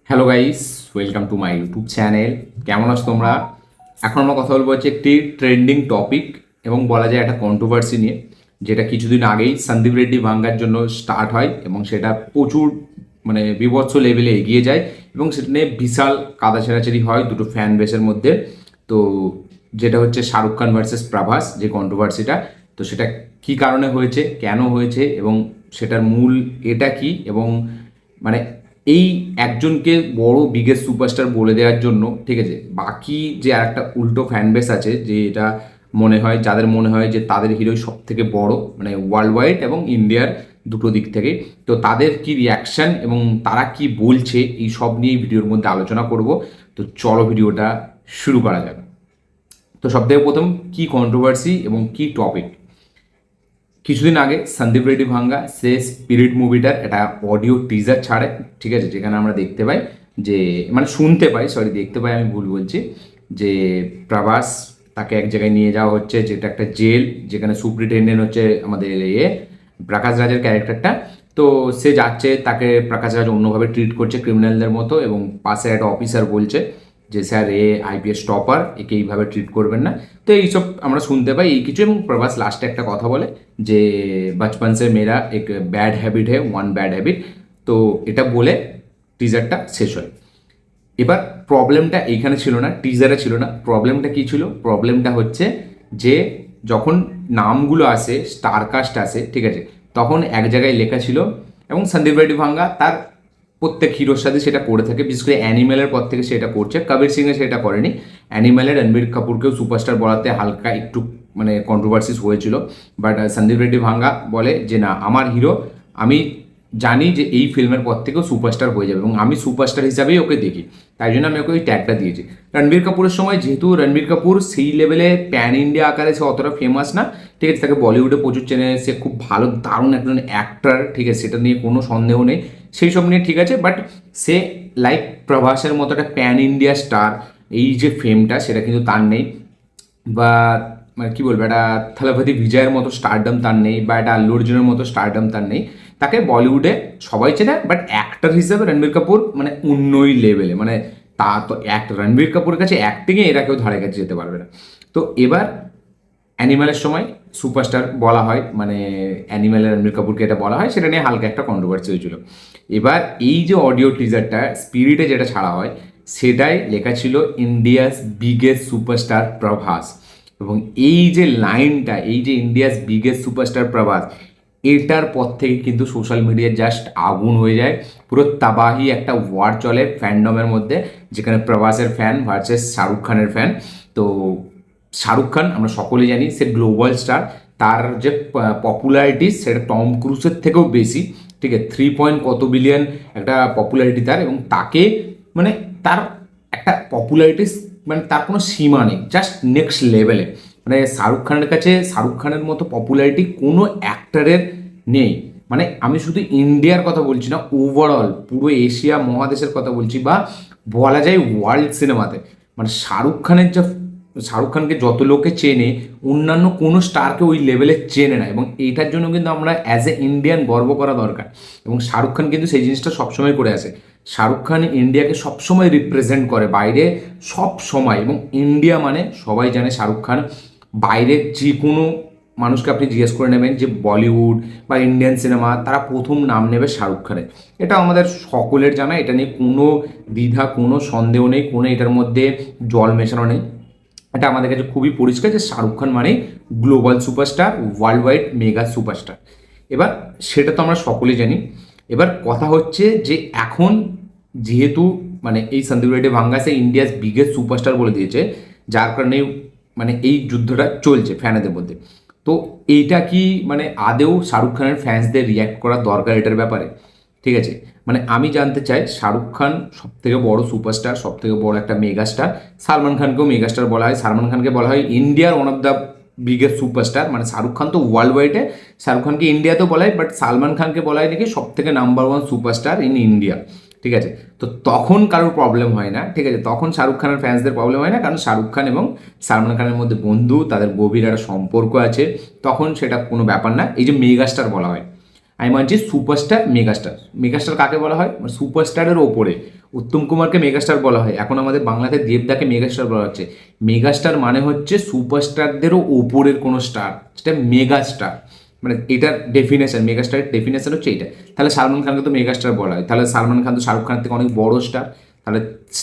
Hello guys, welcome to my YouTube channel. কেমন আছো তোমরা? এখন আমরা কথা বলবো হচ্ছে একটি ট্রেন্ডিং টপিক এবং বলা যায় একটা কন্ট্রোভার্সি নিয়ে, যেটা কিছুদিন আগেই সন্দীপ রেড্ডি ভাঙ্গার জন্য স্টার্ট হয় এবং সেটা প্রচুর বিভৎস লেভেলে এগিয়ে যায় এবং সেটা নিয়ে বিশাল কাদা ছেঁড়াছেড়ি হয় দুটো ফ্যান বেসের মধ্যে। তো যেটা হচ্ছে শাহরুখ খান ভার্সেস প্রভাস, যে কন্ট্রোভার্সিটা, তো সেটা কী কারণে হয়েছে, কেন হয়েছে এবং সেটার মূল এটা কি, এবং মানে এই একজনকে বড় বিগেস্ট সুপারস্টার বলে দেওয়ার জন্য, ঠিক আছে, বাকি যে আর একটা উল্টো ফ্যান বেস আছে, যে এটা মনে হয়, যাদের মনে হয় যে তাদের হিরোই সব থেকে বড়, ওয়ার্ল্ড ওয়াইড এবং ইন্ডিয়ার দুটো দিক থেকে। তো তাদের কি রিয়াকশান এবং তারা কি বলছে, এই সব নিয়েই ভিডিওর মধ্যে আলোচনা করব। তো চলো ভিডিওটা শুরু করা যাবে। তো সবথেকে প্রথম, কি কন্ট্রোভার্সি এবং কি টপিক। কিছুদিন আগে সন্দীপ রেড্ডি ভাঙ্গা সে স্পিরিট মুভিটার একটা অডিও টিজার ছাড়ে, ঠিক আছে, যেখানে আমরা দেখতে পাই যে, শুনতে পাই, সরি, দেখতে পাই, আমি ভুল বলছি, যে প্রভাস তাকে এক জায়গায় নিয়ে যাওয়া হচ্ছে, যেটা একটা জেল, যেখানে সুপ্রিনটেন্ডেন্ট হচ্ছে আমাদের প্রকাশ রাজের ক্যারেক্টারটা। তো সে যাচ্ছে, তাকে প্রকাশ রাজ অন্যভাবে ট্রিট করছে ক্রিমিনালদের মতো, এবং পাশে একটা অফিসার বলছে যে স্যার, আইপিএস টপার, একে এইভাবে ট্রিট করবেন না। তো এইসব আমরা শুনতে পাই এই কিছু, এবং প্রভাস লাস্টে একটা কথা বলে যে বচপন সে মেরা এক ব্যাড হ্যাবিট হে, ওয়ান ব্যাড হ্যাবিট। তো এটা বলে টিজারটা শেষ হয়। এবার প্রবলেমটা এইখানে ছিল না, টিজারে ছিল না। প্রবলেমটা কী ছিল? প্রবলেমটা হচ্ছে যে যখন নামগুলো আসে, স্টারকাস্ট আসে, ঠিক আছে, তখন এক জায়গায় লেখা ছিল, এবং সন্দীপ রেড্ডি ভাঙ্গা তার প্রত্যেক হিরোর সাথে সেটা করে থাকে, বিশেষ করে অ্যানিমেলের পর থেকে সেটা করছে। কবির সিংয়ে সেটা করেনি। অ্যানিমেলে রণবীর কাপুরকেও সুপারস্টার বলাতে হালকা একটু কন্ট্রোভার্সিস হয়েছিল, বাট সন্দীপ রেড্ডি ভাঙ্গা বলে যে না, আমার হিরো, আমি জানি যে এই ফিল্মের পর থেকেও সুপারস্টার হয়ে যাবে এবং আমি সুপারস্টার হিসাবেই ওকে দেখি, তাই জন্য আমি ওকে ওই ট্যাগটা দিয়েছি। রণবীর কাপুরের সময় যেহেতু রণবীর কাপুর সেই লেভেলে প্যান ইন্ডিয়া আকারে সে অতটা ফেমাস না, ঠিক আছে, তাকে বলিউডে প্রচুর চেনে, সে খুব ভালো দারুণ একজন অ্যাক্টর, ঠিক আছে, সেটা নিয়ে কোনো সন্দেহ নেই, সেই সব নিয়ে ঠিক আছে। বাট সে লাইক প্রভাসের মতো একটা প্যান ইন্ডিয়া স্টার, এই যে ফেমটা, সেটা কিন্তু তার নেই। বা কী বলবো, একটা থলপতি বিজয়ের মতো স্টারডম তার নেই, বা একটা আল্লু অর্জুনের মতো স্টারডম তার নেই। তাকে বলিউডে সবাই চেনে, বাট অ্যাক্টর হিসেবে রণবীর কাপুর অন্যই লেভেলে, তা তো রণবীর কাপুরের কাছে অ্যাক্টিংয়ে এরা কেউ ধারে কাছে যেতে পারবে না। তো এবার অ্যানিম্যালের সময় সুপারস্টার বলা হয়, অ্যানিম্যালের রণবীর কাপুরকে এটা বলা হয়, সেটা নিয়ে হালকা একটা কন্ট্রোভার্সি হয়েছিল। এবার এই যে অডিও টিজারটা স্পিরিটে যেটা ছাড়া হয়, সেটাই লেখা ছিল ইন্ডিয়াস বিগেস্ট সুপারস্টার প্রভাস, এবং এই যে লাইনটা, এই যে ইন্ডিয়াস বিগেস্ট সুপারস্টার প্রভাস, এটার পর থেকে কিন্তু সোশ্যাল মিডিয়ায় জাস্ট আগুন হয়ে যায়, পুরো তাবাহি একটা ওয়ার চলে ফ্যান্ডমের মধ্যে, যেখানে প্রভাসের ফ্যান ভার্সেস শাহরুখ খানের ফ্যান। তো শাহরুখ খান আমরা সকলেই জানি সে গ্লোবাল স্টার, তার যে পপুলারিটি সেটা টম ক্রুজের থেকেও বেশি, ঠিক আছে, 3 কত বিলিয়ন একটা পপুলারিটি তার, এবং তাকে মানে তার একটা পপুলারিটি, তার কোনো সীমা নেই, জাস্ট নেক্সট লেভেলে। শাহরুখ খানের কাছে শাহরুখ খানের মতো পপুলারিটি কোনো অ্যাক্টারের নেই। আমি শুধু ইন্ডিয়ার কথা বলছি না, ওভারঅল পুরো এশিয়া মহাদেশের কথা বলছি, বা বলা যায় ওয়ার্ল্ড সিনেমাতে, শাহরুখ খানকে যত লোকে চেনে, অন্যান্য কোনো স্টারকে ওই লেভেলে চেনে না, এবং এইটার জন্য কিন্তু আমরা অ্যাজ এ ইন্ডিয়ান গর্ব করা দরকার, এবং শাহরুখ খান কিন্তু সেই জিনিসটা সবসময় করে আসে। শাহরুখ খান ইন্ডিয়াকে সবসময় রিপ্রেজেন্ট করে বাইরে, সব সময়, এবং ইন্ডিয়া মানে সবাই জানে শাহরুখ খান। বাইরের যে কোনো মানুষকে আপনি জিজ্ঞেস করে নেবেন যে বলিউড বা ইন্ডিয়ান সিনেমা, তারা প্রথম নাম নেবে শাহরুখ খানের। এটা আমাদের সকলের জানা, এটা নিয়ে কোনো দ্বিধা, কোনো সন্দেহ নেই, কোনো এটার মধ্যে জল মেশানো নেই। এটা আমাদের কাছে খুবই পরিষ্কার যে শাহরুখ খান মানেই global superstar, world wide mega superstar. এবার সেটা তো আমরা সকলেই জানি। এবার কথা হচ্ছে যে এখন যেহেতু এই সন্দীপ রেড্ডি ভাঙ্গাসে ইন্ডিয়াস বিগেস্ট সুপারস্টার বলে দিয়েছে, যার কারণে এই যুদ্ধটা চলছে ফ্যানেদের মধ্যে। তো এইটা কি আদেও শাহরুখ খানের ফ্যান্সদের রিয়্যাক্ট করা দরকার এটার ব্যাপারে? ঠিক আছে, আমি জানতে চাই, শাহরুখ খান সব থেকে বড় সুপারস্টার, সব থেকে বড় একটা মেগাস্টার। সালমান খানকেও মেগাস্টার বলা হয়, সালমান খানকে বলা হয় ইন্ডিয়ার one of the biggest superstar. Shahrukh Khan তো ওয়ার্ল্ড ওয়াইডে, শাহরুখ খানকে ইন্ডিয়াতেও বলা হয়, বাট সালমান খানকে বলা হয় নাকি সব থেকে নাম্বার 1 সুপারস্টার ইন ইন্ডিয়া, ঠিক আছে। তো তখন কারোর প্রবলেম হয় না, ঠিক আছে, তখন শাহরুখ খানের ফ্যান্সদের প্রবলেম হয় না, কারণ শাহরুখ খান এবং সালমান খানের মধ্যে বন্ধু, তাদের গভীর একটা সম্পর্ক আছে, তখন সেটা কোনো ব্যাপার না, এই যে মেগাস্টার বলা হয়। আমি মানছি সুপারস্টার মেগাস্টার। মেগাস্টার কাকে বলা হয়? সুপারস্টারের ওপরে উত্তম কুমারকে মেগাস্টার বলা হয়, এখন আমাদের বাংলাতে দেবদাকে মেগাস্টার বলা হচ্ছে। মেগাস্টার মানে হচ্ছে সুপারস্টারদেরও ওপরের কোনো স্টার, সেটা মেগাস্টার। মানে এটার ডেফিনেশন, মেগাস্টারের ডেফিনেশন হচ্ছে এইটা। তাহলে সালমান খানকে তো মেগাস্টার বলা হয়, তাহলে সালমান খান তো শাহরুখ খানের থেকে অনেক বড় স্টার, তাহলে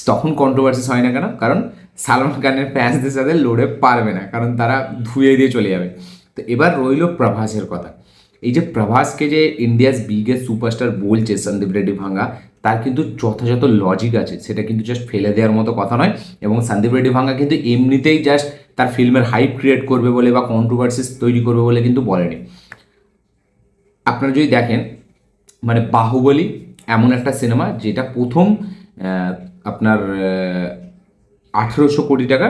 তখন কন্ট্রোভার্সিস হয় না কেন? কারণ সালমান খানের ফ্যান্সদের সাথে লড়ে পারবে না, কারণ তারা ধুয়ে দিয়ে চলে যাবে। তো এবার রইল প্রভাসের কথা। এই যে প্রভাসকে যে ইন্ডিয়াস বিগেস্ট সুপারস্টার বলছে সন্দীপ রেড্ডি ভাঙ্গা, তার কিন্তু যথাযথ লজিক আছে, সেটা কিন্তু জাস্ট ফেলে দেওয়ার মতো কথা নয়। এবং সন্দীপ রেড্ডি ভাঙ্গা কিন্তু এমনিতেই জাস্ট তার ফিল্মের হাইপ ক্রিয়েট করবে বলে বা কন্ট্রোভার্সিস তৈরি করবে বলে কিন্তু বলেনি। আপনারা যদি দেখেন, মানে বাহুবলী এমন একটা সিনেমা যেটা প্রথম আপনার 1800 কোটি টাকা,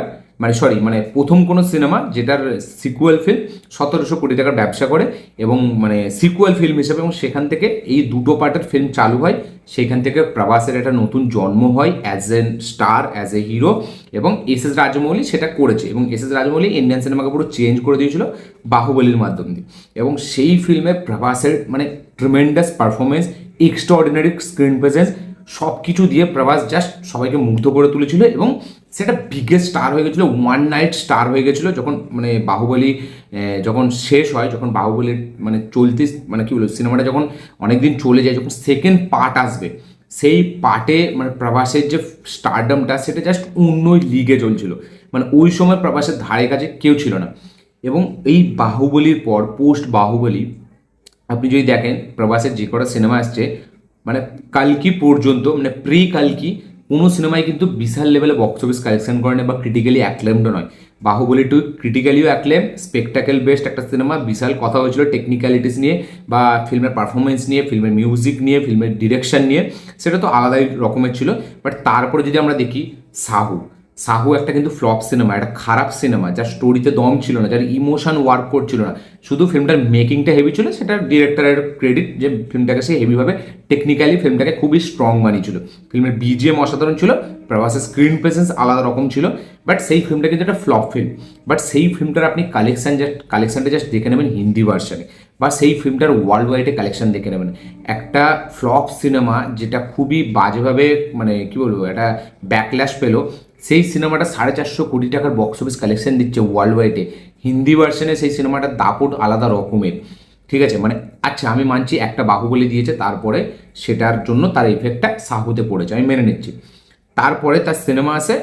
মানে প্রথম কোনো সিনেমা যেটার সিকুয়াল ফিল্ম 1700 কোটি টাকার ব্যবসা করে, এবং মানে সিকুয়াল ফিল্ম হিসেবে, এবং সেখান থেকে এই দুটো পার্টের ফিল্ম চালু হয়। সেখান থেকে প্রভাসের একটা নতুন জন্ম হয় as a star, as a hero. এবং এস এস রাজমৌলি সেটা করেছে, এবং এস এস রাজমৌলি ইন্ডিয়ান সিনেমাকে পুরো চেঞ্জ করে দিয়েছিল বাহুবলীর মাধ্যম দিয়ে। এবং সেই ফিল্মে প্রভাসের মানে tremendous performance, extraordinary screen presence, সব কিছু দিয়ে প্রভাস জাস্ট সবাইকে মুগ্ধ করে তুলেছিল। এবং সেটা বিগেস্ট স্টার হয়ে গেছিলো, ওয়ান নাইট স্টার হয়ে গেছিলো। যখন মানে বাহুবলী যখন শেষ হয়, যখন বাহুবলীর মানে চলতি মানে কী বলবো সিনেমাটা যখন অনেকদিন চলে যায়, যখন সেকেন্ড পার্ট আসবে, সেই পার্টে মানে প্রভাসের যে স্টারডামটা সেটা জাস্ট অন্য লিগে চলছিল। মানে ওই সময় প্রভাসের ধারে কাছে কেউ ছিল না। এবং এই বাহুবলীর পর পোস্ট বাহুবলী আপনি যদি দেখেন প্রভাসের যে কটা সিনেমা আসছে, মানে কালকি পর্যন্ত, মানে প্রি কালকি কোনো সিনেমায় কিন্তু বিশাল লেভেলে বক্স অফিস কালেকশন করে না বা ক্রিটিক্যালি অ্যাক্লেমড নয়। বাহুবলী টু ক্রিটিক্যালিও অ্যাক্লেম, স্পেকটাকেল বেস্ট একটা সিনেমা, বিশাল কথা হয়েছিল টেকনিক্যালিটিস নিয়ে বা ফিল্মের পারফরমেন্স নিয়ে, ফিল্মের মিউজিক নিয়ে, ফিল্মের ডিরেকশন নিয়ে, সেটা তো আলাদাই রকমের ছিল। বাট তারপরে যদি আমরা দেখি সাহু, সাহু একটা কিন্তু ফ্লপ সিনেমা, একটা খারাপ সিনেমা, যার স্টোরিতে দম ছিল না, যার ইমোশন ওয়ার্ক করছিল না। শুধু ফিল্মটার মেকিংটা হেভি ছিল, সেটা ডিরেক্টরের ক্রেডিট যে ফিল্মটাকে সে হেভিভাবে টেকনিক্যালি ফিল্মটাকে খুবই স্ট্রং বানিয়েছিল। ফিল্মের বিজিএম অসাধারণ ছিল, প্রভাসের স্ক্রিন প্রেজেন্স আলাদা রকম ছিল। বাট সেই ফিল্মটা কিন্তু একটা ফ্লপ ফিল্ম। বাট সেই ফিল্মটার আপনি কালেকশনটা জাস্ট দেখে নেবেন হিন্দি ভার্সানে, বা সেই ফিল্মটার ওয়ার্ল্ড ওয়াইডে কালেকশন দেখে নেবেন। একটা ফ্লপ সিনেমা যেটা খুবই বাজেভাবে মানে কী বলবো একটা ব্যাকল্যাশ পেলো, সেই সিনেমাটা 450 কোটি টাকার বক্স অফিস কালেকশন দিচ্ছে ওয়ার্ল্ড ওয়াইডে। হিন্দি ভার্সনে সেই সিনেমাটার দাপট আলাদা রকমের। ঠিক আছে, মানে আচ্ছা আমি মানছি একটা বাহুবলী দিয়েছে, তারপরে সেটার জন্য তার ইফেক্টটা সাহুতে পড়েছে, আমি মেনে নিচ্ছি। তারপরে তার সিনেমা আসে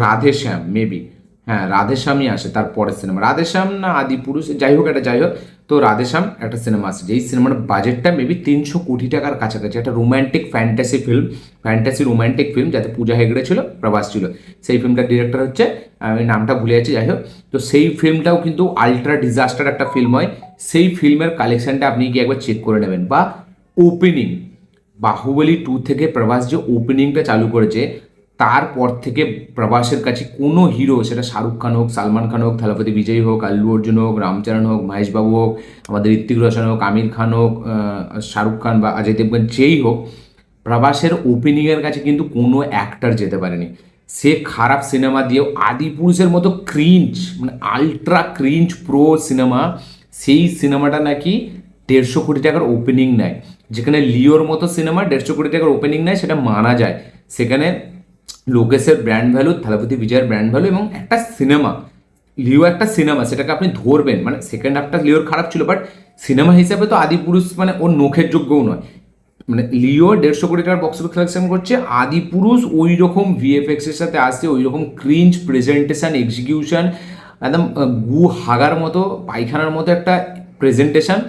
রাধেশ্যাম, মেবি হ্যাঁ রাধেশ্যামই আসে তারপরের সিনেমা, রাধেশ্যাম না আদিপুরুষ, যাই হোক একটা যাই হোক। তো রাধেশ্যাম একটা সিনেমা আছে, যেই সিনেমার বাজেটটা মেবি 300 কোটি টাকার কাছাকাছি। একটা romantic fantasy film, fantasy romantic film, যাতে পূজা হেগড়ে ছিল, প্রভাস ছিল। সেই ফিল্মটার ডিরেক্টর হচ্ছে, আমি নামটা ভুলে যাচ্ছি, যাই হোক। তো সেই ফিল্মটাও কিন্তু আলট্রা ডিজাস্টার একটা ফিল্ম হয়। সেই ফিল্মের কালেকশনটা আপনি গিয়ে একবার চেক করে নেবেন। বা ওপেনিং, বাহুবলী 2 থেকে প্রভাস যে ওপেনিংটা চালু করেছে, তারপর থেকে প্রভাসের কাছে কোনো হিরো, সেটা শাহরুখ খান হোক, সালমান খান হোক, থালাপতি বিজয় হোক, আল্লু অর্জুন হোক, রামচরণ হোক, মহেশবাবু হোক, আমাদের ঋত্বিক রোশন হোক, আমির খান হোক, শাহরুখ খান বা অজয় দেবগন, যেই হোক, প্রভাসের ওপেনিংয়ের কাছে কিন্তু কোনো অ্যাক্টার যেতে পারেনি। সে খারাপ সিনেমা দিয়েও আদিপুরুষের মতো ক্রিঞ্চ, মানে আলট্রা ক্রিঞ্চ প্রো সিনেমা, সেই সিনেমাটা নাকি 150 কোটি টাকার ওপেনিং নেয়। যেখানে লিওর মতো সিনেমা 150 কোটি টাকার ওপেনিং নেয়, সেটা মানা যায়। সেখানে লোকেশের ব্র্যান্ড ভ্যালু, থালাপতি বিজয়ের ব্র্যান্ড ভ্যালু, এবং একটা সিনেমা, লিও একটা সিনেমা, সেটাকে আপনি ধরবেন। মানে সেকেন্ড হাফটা লিওর খারাপ ছিল, বাট সিনেমা হিসাবে তো আদিপুরুষ মানে ওর নখের যোগ্যও নয়। মানে লিও 150 কোটি টাকার বক্স অফিস কালেকশন করছে, আদিপুরুষ ওই রকম ভিএফএক্সের সাথে আসছে, ওই রকম ক্রিঞ্চ প্রেজেন্টেশন, এক্সিকিউশন, একদম গু হাগার মতো, পায়খানার মতো একটা প্রেজেন্টেশন।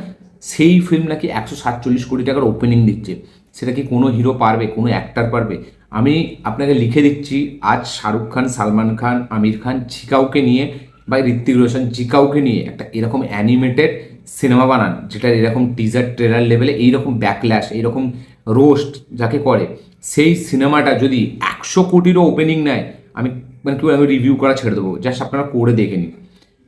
সেই ফিল্ম নাকি 147 কোটি টাকার ওপেনিং দিচ্ছে। সেটা কি কোনো হিরো পারবে, কোনো অ্যাক্টার পারবে? আমি আপনাকে লিখে দিচ্ছি, আজ শাহরুখ খান, সালমান খান, আমির খান, জিকাউকে নিয়ে বা ঋত্বিক রোশন, জিকাউকে নিয়ে একটা এরকম অ্যানিমেটেড সিনেমা বানান, যেটা এরকম টিজার ট্রেলার লেভেলে এইরকম ব্যাকল্যাশ, এইরকম রোস্ট যাকে করে, সেই সিনেমাটা যদি 100 কোটিরও ওপেনিং নেয়, আমি মানে কি আমি রিভিউ করা ছেড়ে দেবো, জাস্ট আপনারা করে দেখে নিন।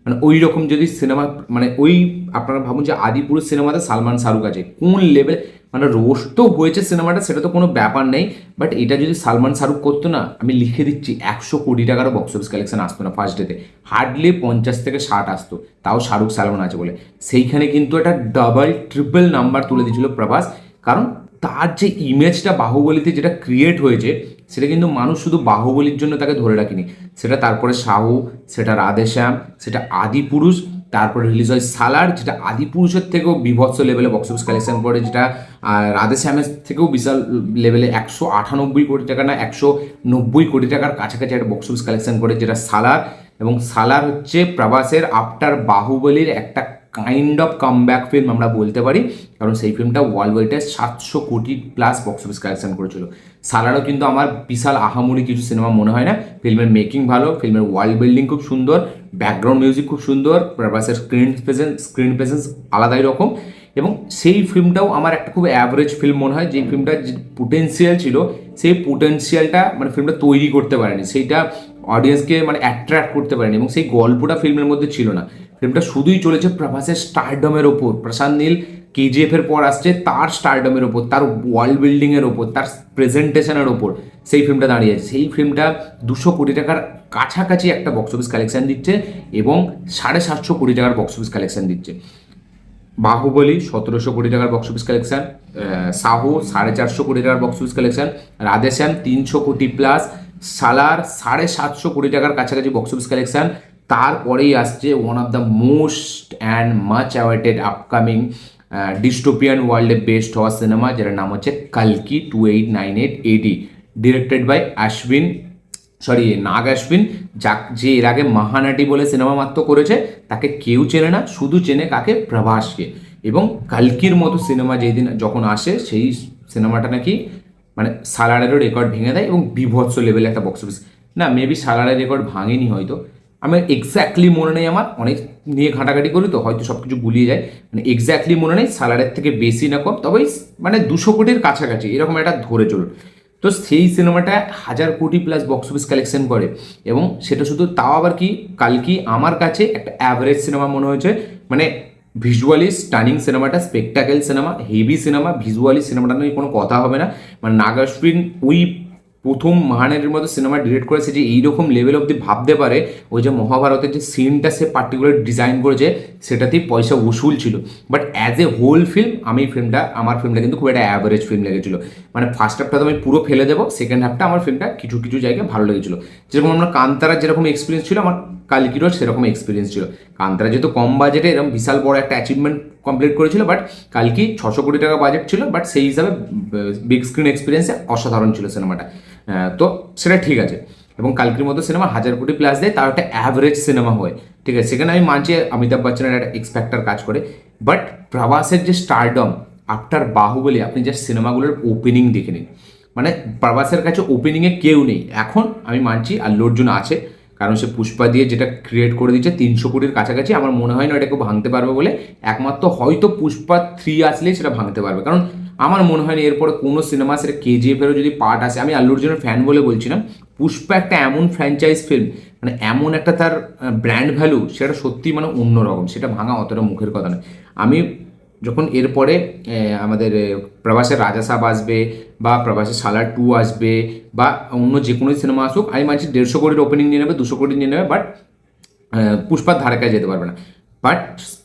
মানে ওই রকম যদি সিনেমা, মানে ওই আপনারা ভাবুন যে আদিপুরুষ সিনেমাতে সালমান শাহরুখ আছে, কোন লেভেল, মানে রোস্ট তো হয়েছে সিনেমাটা, সেটা তো কোনো ব্যাপার নেই, বাট এটা যদি সালমান শাহরুখ করতো না, আমি লিখে দিচ্ছি 100 কোটি টাকারও বক্স অফিস কালেকশন আসতো না ফার্স্ট ডেতে, হার্ডলি 50 থেকে 60 আসতো, তাও শাহরুখ সালমান আছে বলে। সেইখানে কিন্তু একটা ডাবল ট্রিপল নাম্বার তুলে দিয়েছিল প্রভাস, কারণ তার যে ইমেজটা বাহুবলীতে যেটা ক্রিয়েট হয়েছে, সেটা কিন্তু মানুষ শুধু বাহুবলীর জন্য তাকে ধরে রাখেনি, সেটা তারপরে সাহু, সেটা রাধেশ্যাম, সেটা আদিপুরুষ, তারপরে রিলিজ হয় সালার, যেটা আদিপুরুষের থেকেও বিভৎস লেভেলে বক্স অফিস কালেকশন করে, যেটা রাধেশ্যামের থেকেও বিশাল লেভেলে 198 কোটি টাকা না 190 কোটি টাকার কাছাকাছি একটা বক্স অফিস কালেকশন করে, যেটা সালার। এবং সালার হচ্ছে প্রভাসের আফটার বাহুবলীর একটা কাইন্ড অফ কামব্যাক ফিল্ম আমরা বলতে পারি, কারণ সেই ফিল্মটা ওয়ার্ল্ড ওয়াইডে 700 কোটি প্লাস বক্স অফিস কালেকশন করেছিল। সালারও কিন্তু আমার বিশাল আহামরি কিছু সিনেমা মনে হয় না, ফিল্মের মেকিং ভালো, ফিল্মের ওয়ার্ল্ড বিল্ডিং খুব সুন্দর, ব্যাকগ্রাউন্ড মিউজিক খুব সুন্দর, প্রভাসের স্ক্রিন প্রেজেন্স আলাদাই রকম। এবং সেই ফিল্মটাও আমার একটা খুব অ্যাভারেজ ফিল্ম মনে হয়, যে ফিল্মটার যে পোটেন্সিয়াল ছিল, সেই পোটেন্সিয়ালটা মানে ফিল্মটা তৈরি করতে পারেনি, সেইটা অডিয়েন্সকে মানে অ্যাট্রাক্ট করতে পারেনি, এবং সেই গল্পটা ফিল্মের মধ্যে ছিল না। ফিল্মটা শুধুই চলেছে প্রভাসের স্টারডমের ওপর, প্রশান্ত নীল কেজিএফ এর পর আসছে তার স্টারডমের ওপর, তার ওয়ার্ল্ড বিল্ডিংয়ের ওপর, তার প্রেজেন্টেশনের ওপর সেই ফিল্মটা দাঁড়িয়ে আছে। সেই ফিল্মটা 200 কোটি টাকার কাছাকাছি একটা বক্স অফিস কালেকশন দিচ্ছে, এবং 750 কোটি টাকার বক্স অফিস কালেকশন দিচ্ছে। বাহুবলী 1700 কোটি টাকার বক্স অফিস কালেকশন, সাহু 450 কোটি টাকার বক্স অফিস কালেকশন, রাধেশ্যাম 300 কোটি প্লাস, সালার 750 কোটি টাকার কাছাকাছি বক্স অফিস কালেকশন। তারপরেই আসছে one of the most and much awaited upcoming dystopian ওয়ার্ল্ডে বেস্ট হওয়া সিনেমা, যেটার নাম হচ্ছে কালকি 2898 AD, ডিরেক্টেড বাই নাগ অশ্বিন, যে এর আগে মহানাটি বলে সিনেমা মাত্র করেছে, তাকে কেউ চেনে না, শুধু চেনে কাকে, প্রভাসকে। এবং কালকির মতো সিনেমা যেদিন যখন আসে, সেই সিনেমাটা নাকি মানে সালারেরও রেকর্ড ভেঙে দেয়, এবং বিভৎস লেভেলে একটা বক্স অফিস, না মেবি সালারের রেকর্ড ভাঙেনি হয়তো, আমি এক্স্যাক্টলি মনে নেই, আমার অনেক নিয়ে ঘাটাঘাটি করি তো হয়তো সব কিছু গুলিয়ে যায়, মানে এক্স্যাক্টলি মনে নেই সালারের থেকে বেশি না কম, তবে মানে 200 কোটির কাছাকাছি এরকম একটা ধরে চলুন। তো সেই সিনেমাটা 1000 কোটি প্লাস বক্স অফিস কালেকশন করে, এবং সেটা শুধু তাও আবার কি, কালকি আমার কাছে একটা অ্যাভারেজ সিনেমা মনে হয়েছে, মানে ভিজুয়ালি স্টানিং সিনেমাটা, spectacle cinema, heavy cinema, visually সিনেমাটা নিয়ে কোনো কথা হবে না, মানে নাগ অশ্বিন ওই প্রথম মহানারীর মতো সিনেমা ডিরেক্ট করেছে, যে এইরকম লেভেল অব্দি ভাবতে পারে, ওই যে মহাভারতের যে সিনটা সে পার্টিকুলার ডিজাইন করেছে, সেটাতেই পয়সা উসুল ছিল। But as a whole film আমার ফিল্মটা কিন্তু খুব একটা অ্যাভারেজ ফিল্ম লেগেছিলো, মানে ফার্স্ট হাফটা তো আমি পুরো ফেলে দেবো, সেকেন্ড হাফটা আমার ফিল্মটা কিছু কিছু জায়গায় ভালো লেগেছিলো, যেরকম আমরা কান্তারার যেরকম এক্সপিরিয়েন্স ছিল, আমার কালকিরও সেরকম এক্সপিরিয়েন্স ছিল। কান্তারা যেহেতু কম বাজেটে এরকম বিশাল বড় একটা অ্যাচিভমেন্ট কমপ্লিট করেছিল, বাট কালকি 600 কোটি টাকা বাজেট ছিল, বাট সেই হিসাবে বিগ স্ক্রিন এক্সপিরিয়েন্সে অসাধারণ ছিল সিনেমাটা। তো সেটা ঠিক আছে, এবং কালকির মতো সিনেমা 1000 কোটি প্লাস দেয়, তার একটা অ্যাভারেজ সিনেমা হয়, ঠিক আছে, সেখানে আমি মানছি অমিতাভ বচ্চনের একটা এক্সপেক্টার কাজ করে। বাট প্রভাসের যে স্টারডম আফটার বাহুবলী, আপনি জাস্ট সিনেমাগুলোর ওপেনিং দেখে নিন, মানে প্রভাসের কাছে ওপেনিংয়ে কেউ নেই। এখন আমি মানছি আল্লু অর্জুন আছে, কারণ সে পুষ্পা দিয়ে যেটা ক্রিয়েট করে দিচ্ছে 300 কোটির কাছাকাছি, আমার মনে হয় না এটাকে ভাঙতে পারবে বলে, একমাত্র হয়তো পুষ্পা 3 আসলেই সেটা ভাঙতে পারবে, কারণ আমার মনে হয় না এরপরে কোনো সিনেমা, সেটা কেজিএফেরও যদি পার্ট আসে, আমি আল্লু অর্জুনের ফ্যান বলে বলছিলাম, পুষ্পা একটা এমন ফ্র্যাঞ্চাইজ ফিল্ম, মানে এমন একটা তার ব্র্যান্ড ভ্যালু, সেটা সত্যি মানে অন্যরকম, সেটা ভাঙা অতটা মুখের কথা নয়। আমি যখন এরপরে আমাদের প্রভাসের রাজা সাহেব আসবে, বা প্রভাসের সালার 2 আসবে, বা অন্য যে কোনো সিনেমা আসুক, আমি মানছি 150 কোটির ওপেনিং নিয়ে নেবে, 200 কোটি নিয়ে নেবে, বাট পুষ্পার ধারে কাছে যেতে পারবে না। বাট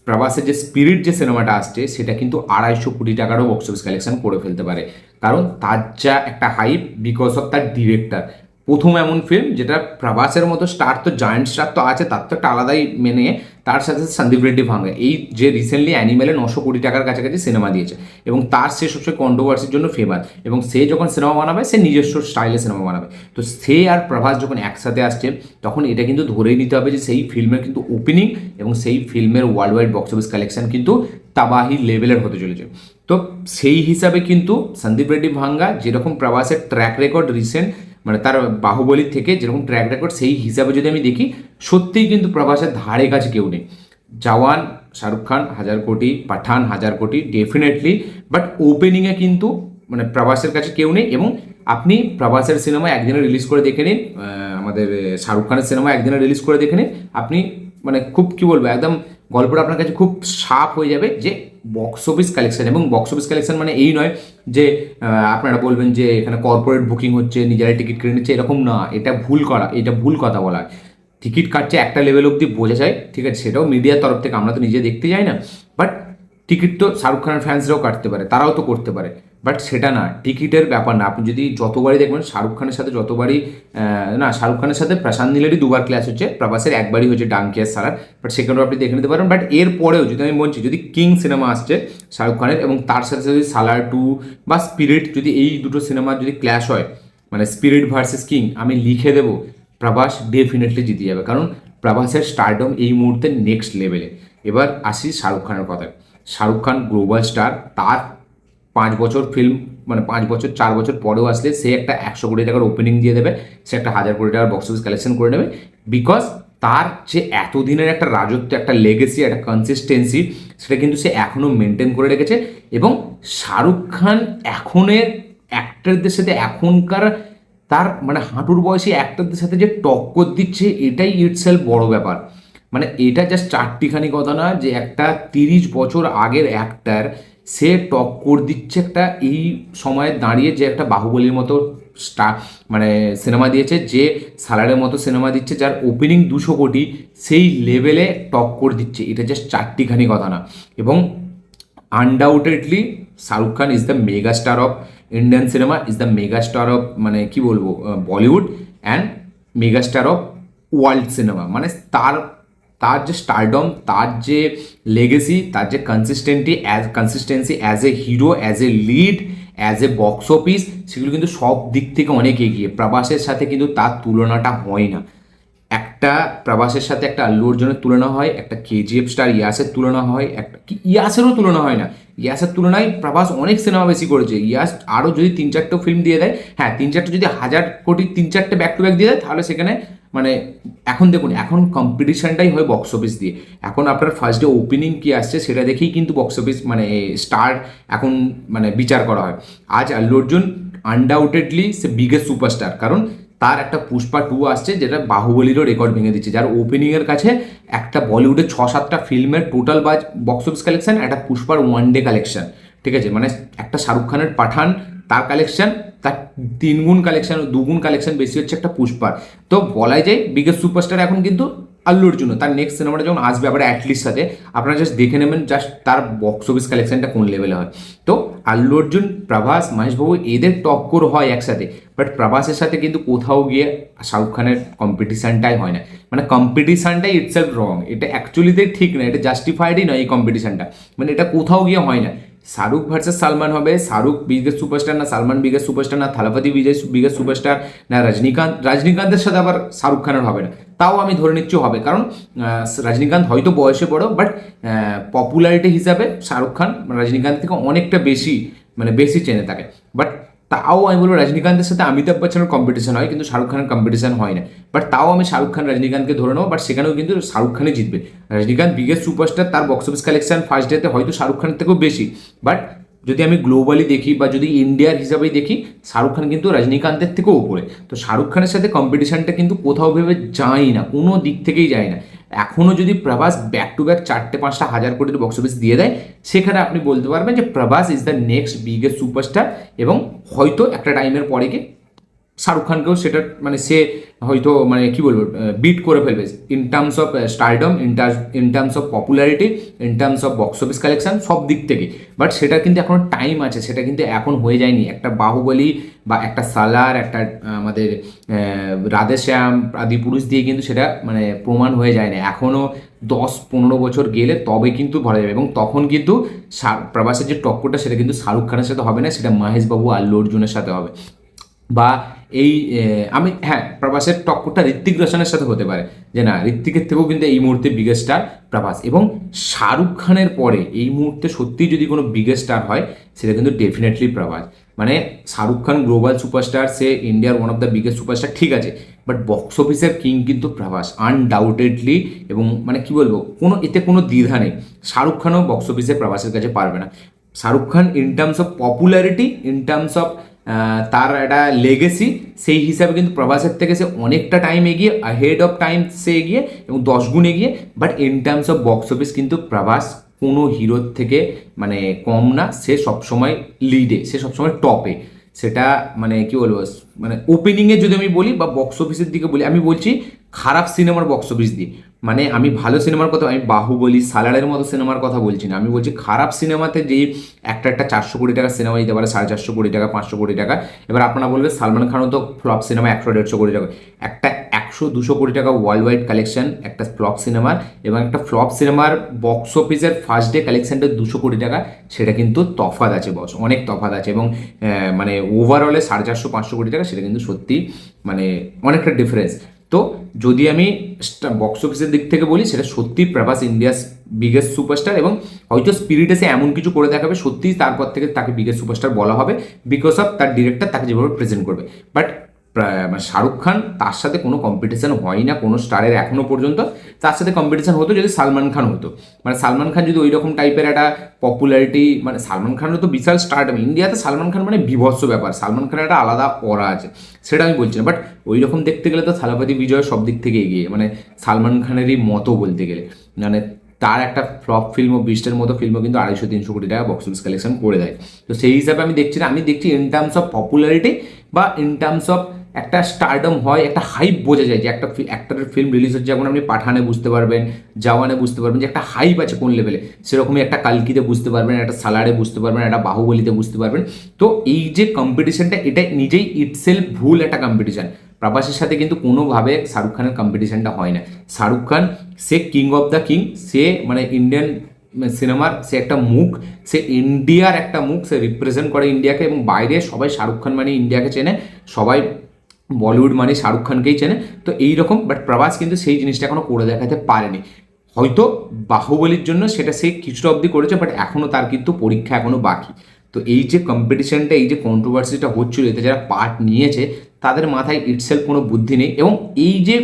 প্রভাসের যে স্পিরিট যে সিনেমাটা আসছে, সেটা কিন্তু 250 কোটি টাকারও বক্স অফিস কালেকশন করে ফেলতে পারে, কারণ তার যা একটা হাইপ, বিকজ অফ তার ডিরেক্টর, প্রথম এমন ফিল্ম যেটা প্রভাসের মতো স্টার, তো জায়েন্ট স্টার তো আছে, তার তো একটা আলাদাই মেনে, তার সাথে সন্দীপ রেড্ডি ভাঙ্গা, এই যে রিসেন্টলি অ্যানিমেলে 900 কোটি টাকার কাছাকাছি সিনেমা দিয়েছে, এবং তার সে সবচেয়ে কন্ট্রোভার্সির জন্য ফেমাস, এবং সে যখন সিনেমা বানাবে, সে নিজস্ব স্টাইলে সিনেমা বানাবে, তো সে আর প্রভাস যখন একসাথে আসছে, তখন এটা কিন্তু ধরেই নিতে হবে যে সেই ফিল্মের কিন্তু ওপেনিং এবং সেই ফিল্মের world wide box office collection কিন্তু তাবাহি লেভেলের হতে চলেছে। তো সেই হিসাবে কিন্তু সন্দীপ রেড্ডি ভাঙ্গা যেরকম প্রভাসের ট্র্যাক রেকর্ড রিসেন্ট, মানে তার বাহুবলীর থেকে যেরকম ট্র্যাক রেকর্ড, সেই হিসাবে যদি আমি দেখি, সত্যিই কিন্তু প্রভাসের ধারে কাছে কেউ নেই। জওয়ান শাহরুখ খান 1000 কোটি, পাঠান 1000 কোটি ডেফিনেটলি, বাট ওপেনিংয়ে কিন্তু মানে প্রভাসের কাছে কেউ নেই। এবং আপনি প্রভাসের সিনেমা একদিনে রিলিজ করে দেখে নিন, আমাদের শাহরুখ খানের সিনেমা একদিনে রিলিজ করে দেখে নিন, আপনি মানে খুব কী বলবো, একদম গল্পটা আপনার কাছে খুব সাফ হয়ে যাবে যে বক্স অফিস কালেকশন। এবং বক্স অফিস কালেকশন মানে এই নয় যে আপনারা বলবেন যে এখানে কর্পোরেট বুকিং হচ্ছে, নিজেরাই টিকিট কিনে নিচ্ছে, এরকম না। এটা ভুল কথা বলা হয়। টিকিট কাটছে একটা লেভেল অবধি বোঝা যায়, ঠিক আছে, সেটাও মিডিয়ার তরফ থেকে, আমরা তো নিজে দেখতে যাই না। বাট টিকিট তো শাহরুখ খানের ফ্যান্সরাও কাটতে পারে, তারাও তো করতে পারে। বাট সেটা না, টিকিটের ব্যাপার না। আপনি যদি যতবারই দেখবেন শাহরুখ খানের সাথে শাহরুখ খানের সাথে প্রশান্ত নীলেরই দুবার ক্লাস হচ্ছে, প্রভাসের একবারই হচ্ছে ডাঙ্কিয়ার সালার, বাট সেখানেও আপনি দেখে নিতে পারেন। বাট এর পরেও যদি আমি বলছি, যদি কিং সিনেমা আসছে শাহরুখ খানের এবং তার সাথে সাথে যদি সালার 2 বা স্পিরিট, যদি এই দুটো সিনেমার যদি ক্ল্যাশ হয়, মানে স্পিরিট ভার্সেস কিং, আমি লিখে দেবো প্রভাস ডেফিনেটলি জিতে যাবে। কারণ প্রভাসের স্টারডম এই মুহূর্তে নেক্সট লেভেলে। এবার আসি শাহরুখ খানের কথায়। শাহরুখ খান গ্লোবাল স্টার, তার 5 বছর ফিল্ম, মানে 5 বছর 4 বছর পরেও আসলে সে একটা 100 কোটি টাকার ওপেনিং দিয়ে দেবে, সে একটা 1000 কোটি টাকার বক্স অফিস কালেকশন করে নেবে। বিকজ তার যে এতদিনের একটা রাজত্ব, একটা লেগেসি, একটা কনসিস্টেন্সি, সেটা কিন্তু সে এখনও মেনটেন করে রেখেছে। এবং শাহরুখ খান এখনের অ্যাক্টরদের সাথে, এখনকার তার মানে হাঁটুর বয়সী অ্যাক্টরদের সাথে যে টক্কর দিচ্ছে, এটাই ইটসেলফ বড় ব্যাপার। মানে এটা জাস্ট চারটিখানি কথা না যে একটা 30 বছর আগের অ্যাক্টার সে টক্কর দিচ্ছে একটা এই সময়ে দাঁড়িয়ে, যে একটা বাহুবলীর মতো মানে সিনেমা দিয়েছে, যে সালারের মতো সিনেমা দিচ্ছে, যার ওপেনিং 200 কোটি, সেই লেভেলে টক্কর দিচ্ছে। এটা জাস্ট চারটিখানি কথা না। এবং undoubtedly Shahrukh Khan is the mega star of Indian cinema, is the mega star of, মানে কি বলবো, Bollywood, and mega star of world cinema. মানে তার তার যে স্টারডম, তার যে লেগেসি, তার যে consistency as a hero, as a lead, as a box office, সেগুলো কিন্তু সব দিক থেকে অনেক এগিয়ে। প্রভাসের সাথে কিন্তু তার তুলনাটা হয় না। একটা প্রভাসের সাথে একটা আল্লু অর্জুনের তুলনা হয়, একটা কেজিএফ স্টার ইয়াসের তুলনা হয়, একটা কি ইয়াসেরও তুলনা হয় না। ইয়াসের তুলনায় প্রভাস অনেক সিনেমা বেশি করেছে। ইয়াস আরও যদি 3-4টে ফিল্ম দিয়ে দেয়, হ্যাঁ 3-4টে যদি 1000 কোটি 3-4টে ব্যাক টু ব্যাক দিয়ে দেয়, তাহলে সেখানে মানে এখন দেখুন, এখন কম্পিটিশনটাই হয় বক্স অফিস দিয়ে। এখন আপনার ফার্স্ট ডে ওপেনিং কি আসছে সেটা দেখেই কিন্তু বক্স অফিস মানে স্টার এখন মানে বিচার করা হয়। আজ আল্লু অর্জুন আনডাউটেডলি সে বিগেস্ট সুপারস্টার, কারণ তার একটা পুষ্পা 2 আসছে, যেটা বাহুবলীরও রেকর্ড ভেঙে দিচ্ছে, যার ওপেনিংয়ের কাছে একটা বলিউডের 6-7টা ফিল্মের টোটাল বক্স অফিস কালেকশন, একটা পুষ্পার 1 ডে কালেকশন, ঠিক আছে। মানে একটা শাহরুখ খানের পাঠান, তার কালেকশন তার 3 গুণ কালেকশন, 2 গুণ কালেকশন বেশি হচ্ছে একটা পুষ্পার। তো বলাই যায় বিগেস্ট সুপারস্টার এখন কিন্তু আল্লু অর্জুন। তার নেক্সট সিনেমাটা যখন আসবে আবার অ্যাটলিস্ট সাথে, আপনারা জাস্ট দেখে নেবেন জাস্ট তার বক্স অফিস কালেকশনটা কোন লেভেলে হয়। তো আল্লু অর্জুন, প্রভাস, মহেশবাবু এদের টক্কর হয় একসাথে, বাট প্রভাসের সাথে কিন্তু কোথাও গিয়ে শাহরুখ খানের কম্পিটিশানটাই হয় না। মানে কম্পিটিশানটাই ইটসেলফ রং, এটা অ্যাকচুয়ালিতে ঠিক না, এটা জাস্টিফাইডই নয় এই কম্পিটিশানটা। মানে এটা কোথাও গিয়ে হয় না। শাহরুখ ভার্সেস সালমান হবে, শাহরুখ বিগেস্ট সুপারস্টার না সালমান বিগেস্ট সুপারস্টার, না থালাপতি বিগেস্ট সুপারস্টার, না রজনীকান্তের সাথে আবার শাহরুখ খানের হবে না। তাও আমি ধরে নিচ্ছি হবে, কারণ রজনীকান্ত হয়তো বয়সে বড়, বাট পপুলারিটি হিসাবে শাহরুখ খান রজনীকান্ত থেকে অনেকটা বেশি, মানে বেশি চেনে থাকে। বাট তাও আমি বলবো রজনীকান্তের সাথে অমিতাভ বচ্চনের কম্পিটিশন হয়, কিন্তু শাহরুখ খানের কম্পিটিশন হয় না। বাট তাও আমি শাহরুখ খান রজনীকান্তকে ধরে নেবো, বাট সেখানেও কিন্তু শাহরুখ খানই জিতবে। রজনীকান্ত বিগেস্ট সুপারস্টার, তার বক্স অফিস কালেকশন ফার্স্ট ডেতে হয়তো শাহরুখ খানের থেকেও বেশি। বাট যদি আমি গ্লোবালি দেখি বা যদি ইন্ডিয়ার হিসাবেই দেখি, শাহরুখ খান কিন্তু রজনীকান্তের থেকেও উপরে। তো শাহরুখ খানের সাথে কম্পিটিশনটা কিন্তু কোথাও ভেবে যায় না, কোনো দিক থেকেই যায় না। এখনও যদি প্রভাস ব্যাক টু ব্যাক 4-5টা 1000 কোটির বক্স অফিস দিয়ে দেয়, সেখানে আপনি বলতে পারবেন যে Prabhas is the next biggest superstar. এবং হয়তো একটা টাইমের পরে গিয়ে শাহরুখ খানকেও সেটা মানে সে হয়তো মানে কি বলবো বিট করে ফেলবে in terms of stardom, in terms of popularity, in terms of box office collection, সব দিক থেকে। বাট সেটা কিন্তু এখনো টাইম আছে, সেটা কিন্তু এখন হয়ে যায়নি। একটা বাহুবলী বা একটা সালার, একটা আমাদের রাধেশ্যাম, আদিপুরুষ দিয়ে কিন্তু সেটা মানে প্রমাণ হয়ে যায় না। এখনও 10-15 বছর গেলে তবে কিন্তু ভরা যাবে। এবং তখন কিন্তু প্রভাসের যে টক্করটা সেটা কিন্তু শাহরুখ খানের সাথে হবে না, সেটা মহেশবাবু, আল্লু অর্জুনের সাথে হবে। বা এই আমি হ্যাঁ, প্রভাসের টক্করটা ঋত্বিক রোশনের সাথে হতে পারে, যে না ঋত্বিকের থেকেও কিন্তু এই মুহূর্তে বিগেস্ট স্টার প্রভাস। এবং শাহরুখ খানের পরে এই মুহূর্তে সত্যিই যদি কোনো বিগেস্ট স্টার হয়, সেটা কিন্তু ডেফিনেটলি প্রভাস। মানে শাহরুখ খান গ্লোবাল সুপারস্টার, সে ইন্ডিয়ার one of the biggest superstar, ঠিক আছে, বাট বক্স অফিসের কিং কিন্তু প্রভাস আনডাউটেডলি। এবং মানে কি বলবো, এতে কোনো দ্বিধা নেই, শাহরুখ খানও বক্স অফিসে প্রভাসের কাছে পারবে না। Shahrukh Khan in terms of popularity, in terms of তার একটা লেগেসি, সেই হিসাবে কিন্তু প্রভাসের থেকে সে অনেকটা টাইম এগিয়ে, হেড অফ টাইম সে এগিয়ে এবং 10 গুণ এগিয়ে। But in terms of box office কিন্তু প্রভাস কোনো হিরোর থেকে মানে কম না, সে সবসময় লিডে, সে সবসময় টপে। সেটা মানে কি বলবো, মানে ওপেনিংয়ে যদি আমি বলি বা বক্স অফিসের দিকে বলি, আমি বলছি খারাপ সিনেমার বক্স অফিস দিয়ে, মানে আমি ভালো সিনেমার কথা, আমি বাহুবলী, সালারের মতো সিনেমার কথা বলছি না, আমি বলছি খারাপ সিনেমাতে যেই একটা 400 কোটি টাকার সিনেমা দিতে পারে, 450 কোটি টাকা, 500 কোটি টাকা। এবার আপনারা বলবে সালমান খানও তো ফ্লপ সিনেমা 100-150 কোটি টাকা, একটা 100-200 কোটি টাকা ওয়ার্ল্ড ওয়াইড কালেকশন একটা ফ্লপ সিনেমার, এবং একটা ফ্লপ সিনেমার বক্স অফিসের ফার্স্ট ডে কালেকশনটা 200 কোটি টাকা, সেটা কিন্তু তফাৎ আছে বস, অনেক তফাৎ আছে। এবং মানে ওভারঅলে 450-500 কোটি টাকা, সেটা কিন্তু সত্যি মানে অনেকটা ডিফারেন্স। তো যদি আমি বক্স অফিসের দিক থেকে বলি, সেটা সত্যি প্রভাস ইন্ডিয়াস বিগেস্ট সুপারস্টার, এবং হয়তো স্পিরিট এসে এমন কিছু করে দেখাবে সত্যি তারপর থেকে তাকে বিগেস্ট সুপারস্টার বলা হবে, বিকজ অফ তার ডিরেক্টর তাকে যেভাবে প্রেজেন্ট করবে। বাট মানে শাহরুখ খান, তার সাথে কোনো কম্পিটিশন হয় না কোনো স্টারের এখনো পর্যন্ত। তার সাথে কম্পিটিশন হতো যদি সালমান খান হতো, মানে সালমান খান যদি ওই রকম টাইপের একটা পপুলারিটি, মানে সালমান খানও তো বিশাল স্টারডম, ইন্ডিয়াতে সালমান খান মানে বিভৎস ব্যাপার, সালমান খানের একটা আলাদা অরা আছে, সেটা আমি বলছি না। বাট ওই রকম দেখতে গেলে তো থালাপতি বিজয় সব দিক থেকে এগিয়ে, মানে সালমান খানেরই মতো বলতে গেলে, মানে তার একটা ফ্লপ ফিল্ম, বিস্টের মতো ফিল্মও কিন্তু 250-300 কোটি টাকা বক্স অফিস কালেকশন করে দেয়। তো সেই হিসাবে আমি দেখছি না, আমি দেখছি ইন টার্মস অফ পপুলারিটি বা ইন টার্মস অফ একটা স্টারডম হয়, একটা হাইপ বোঝা যায় যে একটা অ্যাক্টরের ফিল্ম রিলিজ হচ্ছে, যেমন আপনি পাঠানে বুঝতে পারবেন, জওয়ানে বুঝতে পারবেন যে একটা হাইপ আছে কোন লেভেলে, সেরকমই একটা কালকিতে বুঝতে পারবেন, একটা সালারে বুঝতে পারবেন, একটা বাহুবলীতে বুঝতে পারবেন। তো এই যে কম্পিটিশনটা, এটা নিজেই ইটসেলফ ভুল একটা কম্পিটিশন। প্রভাসের সাথে কিন্তু কোনোভাবে শাহরুখ খানের কম্পিটিশনটা হয় না। শাহরুখ খান সে কিং অফ দ্য কিং, সে মানে ইন্ডিয়ান সিনেমার সে একটা মুখ, সে ইন্ডিয়ার একটা মুখ, সে রিপ্রেজেন্ট করে ইন্ডিয়াকে, এবং বাইরে সবাই শাহরুখ খান মানে ইন্ডিয়াকে চেনে, সবাই বলিউড মানে শাহরুখ খানকেই চেনে। তো এইরকম, বাট প্রভাস কিন্তু সেই জিনিসটা এখনো করে দেখাতে পারেনি। হয়তো বাহুবলীর জন্য সেটা সে কিছুটা অবধি করেছে, বাট এখনও তার কিন্তু পরীক্ষা এখনও বাকি। তো এই যে কম্পিটিশনটা, এই যে কন্ট্রোভার্সিটা হচ্ছিল, এতে যারা পার্ট নিয়েছে তাদের মাথায় ইটসেলফ কোনো বুদ্ধি নেই। এবং এই যে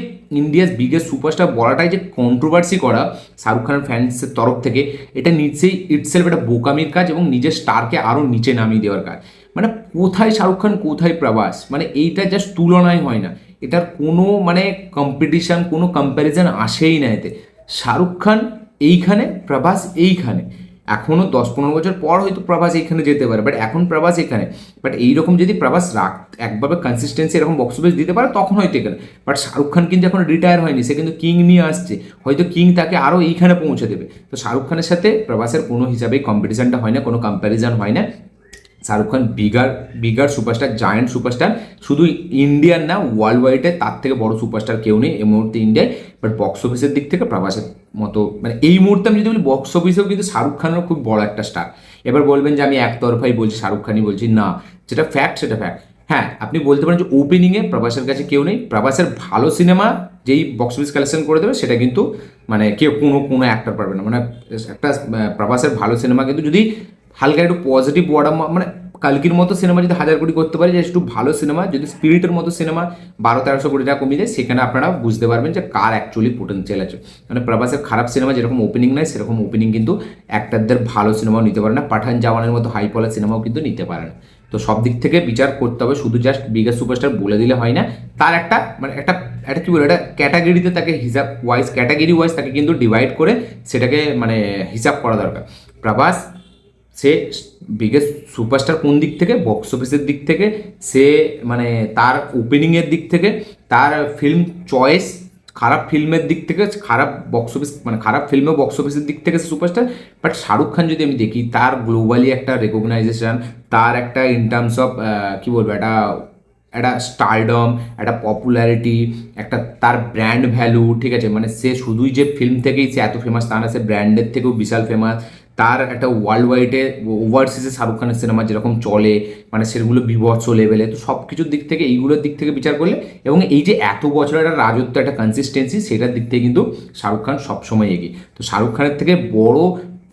ইন্ডিয়াস বিগেস্ট সুপারস্টার বলাটাই যে কন্ট্রোভার্সি করা শাহরুখ খানের ফ্যান্সের তরফ থেকে, এটা নিচেই ইটসেলফ একটা বোকামির কাজ এবং নিজের স্টারকে আরও নিচে নামিয়ে দেওয়ার কাজ। মানে কোথায় শাহরুখ খান, কোথায় প্রভাস, মানে এইটা জাস্ট তুলনায় হয় না, এটার কোনো মানে কম্পিটিশান, কোনো কম্প্যারিজন আসেই না এতে। শাহরুখ খান এইখানে, প্রভাস এইখানে, এখনও 10-15 বছর পর হয়তো প্রভাস এইখানে যেতে পারে, বাট এখন প্রভাস এখানে। বাট এইরকম যদি প্রভাস একভাবে কনসিস্টেন্সি এরকম বক্স অফিস দিতে পারে তখন হয়তো এখানে। বাট শাহরুখ খান কিন্তু এখন রিটায়ার হয়নি, সে কিন্তু কিং নিয়ে আসছে, হয়তো কিং তাকে আরও এইখানে পৌঁছে দেবে। তো শাহরুখ খানের সাথে প্রভাসের কোনো হিসাবেই কম্পিটিশনটা হয় না, কোনো কম্প্যারিজন হয় না। শাহরুখ খান বিগার সুপারস্টার, জায়ান্ট সুপারস্টার, শুধু ইন্ডিয়ান না, ওয়ার্ল্ড ওয়াইডে তার থেকে বড় সুপারস্টার কেউ নেই এই মুহূর্তে ইন্ডিয়ায়। বাট বক্স অফিসের দিক থেকে প্রভাসের মতো, মানে এই মুহূর্তে আমি যদি বলি বক্স অফিসেও কিন্তু শাহরুখ খানেরও খুব বড় একটা স্টার। এবার বলবেন যে আমি একতরফাই বলছি, শাহরুখ খানই বলছি, না, যেটা ফ্যাক্ট সেটা ফ্যাক্ট। হ্যাঁ, আপনি বলতে পারেন যে ওপেনিংয়ে প্রভাসের কাছে কেউ নেই, প্রভাসের ভালো সিনেমা যেই বক্স অফিস কালেকশন করে দেবে সেটা কিন্তু মানে কেউ কোনো অ্যাক্টর পারবে না। মানে একটা প্রভাসের ভালো সিনেমা কিন্তু যদি হালকা একটু পজিটিভ ওয়ার্ড, মানে কালকির মতো সিনেমা যদি 1000 কোটি করতে পারে, যে একটু ভালো সিনেমা, যদি স্পিরিটের মতো সিনেমা 1200-1300 কোটি টাকা কমিয়ে দেয়, সেখানে আপনারা বুঝতে পারবেন যে কার অ্যাকচুয়ালি পোটেন্সিয়াল আছে। মানে প্রভাসের খারাপ সিনেমা যেরকম ওপেনিং নেয়, সেরকম ওপেনিং কিন্তু অ্যাক্টারদের ভালো সিনেমাও নিতে পারে না, পাঠান জওয়ানের মতো হাই পলার সিনেমাও কিন্তু নিতে পারে না। তো সব দিক থেকে বিচার করতে হবে, শুধু জাস্ট বিগেস্ট সুপারস্টার বলে দিলে হয় না, তার একটা মানে একটা কী বলে, একটা ক্যাটাগরিতে তাকে হিসাব ওয়াইজ, ক্যাটাগরি ওয়াইজ তাকে কিন্তু ডিভাইড করে সেটাকে মানে হিসাব করা দরকার। প্রভাস সে বিগেস্ট সুপারস্টার কোন দিক থেকে, বক্স অফিসের দিক থেকে, সে মানে তার ওপেনিংয়ের দিক থেকে, তার ফিল্ম চয়েস, খারাপ ফিল্মের দিক থেকে, খারাপ বক্স অফিস মানে খারাপ ফিল্মেও বক্স অফিসের দিক থেকে সুপারস্টার। বাট শাহরুখ খান যদি আমি দেখি, তার গ্লোবালি একটা রেকগনাইজেশন, তার একটা ইন টার্মস অফ কী বলবো, একটা স্টারডম, একটা পপুলারিটি, একটা তার ব্র্যান্ড ভ্যালু, ঠিক আছে, মানে সে শুধুই যে ফিল্ম থেকেই সে এত ফেমাস তা না, সে ব্র্যান্ডের থেকেও বিশাল ফেমাস। তার একটা ওয়ার্ল্ড ওয়াইডে ওভারসিজে শাহরুখ খানের সিনেমা যেরকম চলে, মানে সেগুলো বিভৎস লেভেলে। তো সব কিছুর দিক থেকে, এইগুলোর দিক থেকে বিচার করলে, এবং এই যে এত বছরের একটা রাজত্ব, একটা কনসিস্টেন্সি, সেটার দিক থেকে কিন্তু শাহরুখ খান সবসময় এগিয়ে। তো শাহরুখ খানের থেকে বড়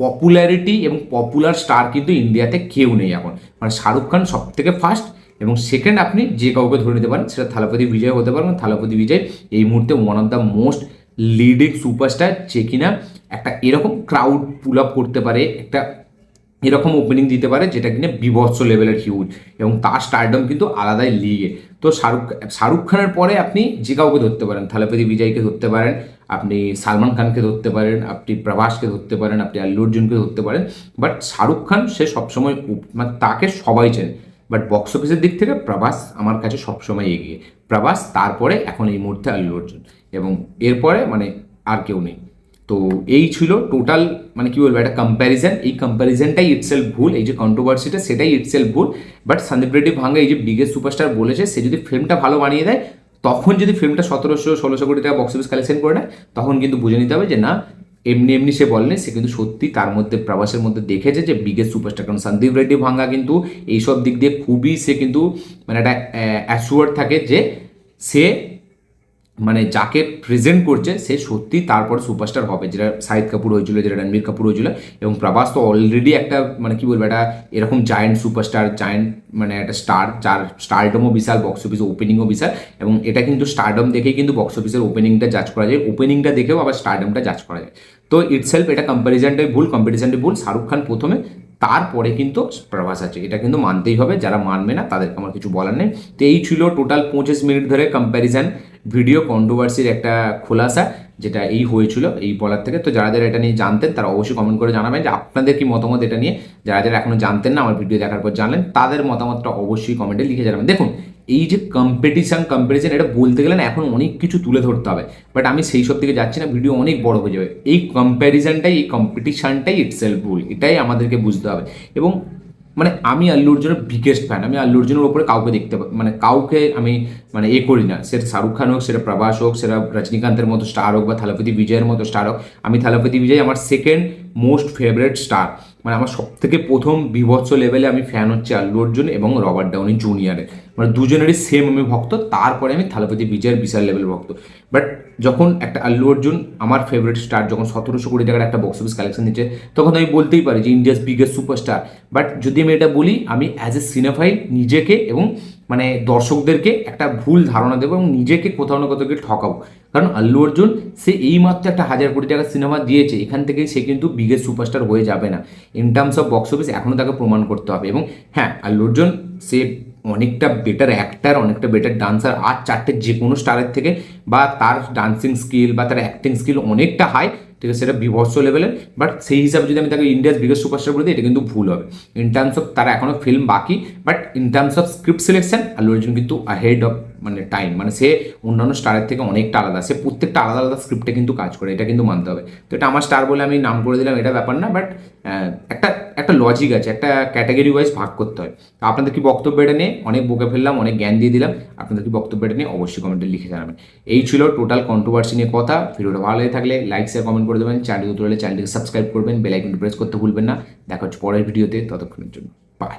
পপুলারিটি এবং পপুলার স্টার কিন্তু ইন্ডিয়াতে কেউ নেই এখন। মানে শাহরুখ খান সব থেকে ফার্স্ট, এবং সেকেন্ড আপনি যে কাউকে ধরে নিতে পারেন, সেটা থালাপতি বিজয় হতে পারেন। থালাপতি বিজয় এই মুহূর্তে one of the most leading superstar, যে কিনা একটা এরকম ক্রাউড পুল আপ করতে পারে, একটা এরকম ওপেনিং দিতে পারে যেটা কিনা বিভৎস লেভেলের হিউজ, এবং তার স্টারডম কিন্তু আলাদাই লিগে। তো শাহরুখ খানের পরে আপনি যে কাউকে ধরতে পারেন, থালাপতি বিজয়কে ধরতে পারেন, আপনি সালমান খানকে ধরতে পারেন, আপনি প্রভাসকে ধরতে পারেন, আপনি আল্লু অর্জুনকে ধরতে পারেন। বাট শাহরুখ খান সে সবসময় মানে তাকে সবাই চেনে। বাট বক্স অফিসের দিক থেকে প্রভাস আমার কাছে সবসময় এগিয়ে। প্রভাস, তারপরে এখন এই মুহূর্তে আল্লু অর্জুন, এবং এরপরে মানে আর কেউ নেই। তো এই ছিল টোটাল, মানে কি বলবো, একটা কম্প্যারিজন। এই কম্প্যারিজনটাই ইটসেলফ ভুল, এই যে কন্ট্রোভার্সিটা সেটাই ইটসেলফ ভুল। বাট সন্দীপ রেড্ডি ভাঙ্গা এই যে বিগেস্ট সুপারস্টার বলেছে, সে যদি ফিল্মটা ভালো বানিয়ে দেয়, তখন যদি ফিল্মটা 1700-1600 কোটি টাকা বক্স অফিস কালেকশন করে নেয়, তখন কিন্তু বুঝে নিতে হবে যে না, এমনি এমনি সে বলেনি, সে কিন্তু সত্যি তার মধ্যে প্রভাসের মধ্যে দেখেছে যে বিগেস্ট সুপারস্টার। কারণ সন্দীপ রেড্ডি ভাঙ্গা কিন্তু এইসব দিক দিয়ে খুবই, সে কিন্তু মানে একটা অ্যাসিওর থাকে যে সে মানে যাকে প্রেজেন্ট করছে সে সত্যি তারপর সুপারস্টার হবে, যেটা শাহিদ কাপুর হয়েছিল, যেটা রণবীর কাপুর হয়েছিল। এবং প্রভাস তো অলরেডি একটা মানে কি বলবো, একটা এরকম জায়েন্ট সুপারস্টার, জায়েন্ট মানে একটা স্টার, যার স্টারডমও বিশাল, বক্স অফিসে ওপেনিংও বিশাল। এবং এটা কিন্তু স্টারডম দেখেই কিন্তু বক্স অফিসের ওপেনিংটা জাজ করা যায়, ওপেনিংটা দেখেও আবার স্টারডমটা জাজ করা যায়। তো ইটসেলফ এটা কম্প্যারিজনটাই ভুল, কম্পিটিশনটাই ভুল। শাহরুখ খান প্রথমে, তারপরে কিন্তু প্রভাস আছে, এটা কিন্তু মানতেই হবে। যারা মানবে না তাদেরকে আমার কিছু বলার নেই। তো এই ছিল টোটাল 25 মিনিট ধরে কম্প্যারিজন ভিডিও, কন্ট্রোভার্সির একটা খোলাসা, যেটা এই হয়েছিল এই বলার থেকে। তো যারা যারা এটা নিয়ে জানতেন তারা অবশ্যই কমেন্ট করে জানাবেন যে আপনাদের কি মতামত এটা নিয়ে। যারা যারা এখনো জানতেন না, আমার ভিডিও দেখার পর জানলেন, তাদের মতামতটা অবশ্যই কমেন্টে লিখে জানাবেন। দেখুন, এই যে কম্পিটিশন, এটা বলতে গেলে না এখন অনেক কিছু তুলে ধরতে হবে, বাট আমি সেই সব দিকে যাচ্ছি না, ভিডিও অনেক বড় হয়ে যাবে। এই কম্প্যারিজনটাই, এই কম্পিটিশনটাই ইটসেলফ ভুল, এটাই আমাদেরকে বুঝতে হবে। এবং মানে আমি আল্লু অর্জুনের বিগেস্ট ফ্যান, আমি আল্লু অর্জুনের ওপরে কাউকে দেখতে মানে কাউকে আমি মানে করি না, সেটা শাহরুখ খান হোক, সেটা প্রভাস হোক, সেটা রজনীকান্তের মতো স্টার হোক, বা থালাপতি বিজয়ের মতো স্টার হোক। আমি থালাপতি বিজয় আমার সেকেন্ড মোস্ট ফেভারিট স্টার, মানে আমার সব থেকে প্রথম বিভৎস লেভেলে আমি ফ্যান হচ্ছে আল্লু অর্জুন এবং রবার্ট ডাউনি জুনিয়রের, মানে দুজনেরই সেম আমি ভক্ত। তারপরে আমি থালাপতি বিজয়ের বিশাল লেভেল ভক্ত। বাট যখন একটা আল্লু অর্জুন আমার ফেভারিট স্টার, যখন 1700 কোটি টাকার একটা বক্স অফিস কালেকশন দিচ্ছে, তখন আমি বলতেই পারি যে ইন্ডিয়াস বিগেস্ট সুপারস্টার। বাট যদি আমি এটা বলি, আমি অ্যাজ এ সিনেফাইল নিজেকে এবং মানে দর্শকদেরকে একটা ভুল ধারণা দেবো, এবং নিজেকে কোথাও না কোথাও ঠকাবো। কারণ আল্লু অর্জুন সে এইমাত্র একটা 1000 কোটি টাকার সিনেমা দিয়েছে, এখান থেকে সে কিন্তু বিগেস্ট সুপারস্টার হয়ে যাবে না। In terms of box office এখনও তাকে প্রমাণ করতে হবে। এবং হ্যাঁ, আল্লু অর্জুন সে অনেকটা বেটার অ্যাক্টার, অনেকটা বেটার ডান্সার আর চারটে যে কোনো স্টারের থেকে, বা তার ডান্সিং স্কিল বা তার অ্যাক্টিং স্কিল অনেকটা হাই, ঠিক আছে, সেটা বিভৎস লেভেলের। বাট সেই হিসাবে যদি আমি তাকে ইন্ডিয়াস বিগেস্ট সুপারস্টার বলে দিই, এটা কিন্তু ভুল হবে। ইন টার্মস অফ তারা এখনও ফিল্ম বাকি, but in terms of script selection Allu Arjun কিন্তু আহেড অফ মানে টাইম, মানে সে অন্যান্য স্টারের থেকে অনেকটা আলাদা, সে প্রত্যেকটা আলাদা আলাদা স্ক্রিপ্টে কিন্তু কাজ করে, এটা কিন্তু মানতে হবে। তো এটা আমার স্টার বলে আমি নাম করে দিলাম, এটা ব্যাপার না। বাট একটা একটা লজিক আছে, একটা ক্যাটাগরি ওয়াইজ ভাগ করতে হয়। তো আপনাদের কি বক্তব্য এটা নিয়ে? অনেক বকে ফেললাম, অনেক জ্ঞান দিয়ে দিলাম, আপনাদের কি বক্তব্য এটা নিয়ে অবশ্যই কমেন্টে লিখে জানাবেন। এই ছিল টোটাল কন্ট্রোভার্সি নিয়ে কথা। ভিডিওটা ভালো লাগে থাকলে লাইক শেয়ার কমেন্ট করে দেবেন, চ্যানেল তুলে চ্যানেলটিকে সাবস্ক্রাইব করবেন, বেল আইকনটি প্রেস করতে ভুলবেন না। দেখা হচ্ছে পরের ভিডিওতে, ততক্ষণের জন্য বাই।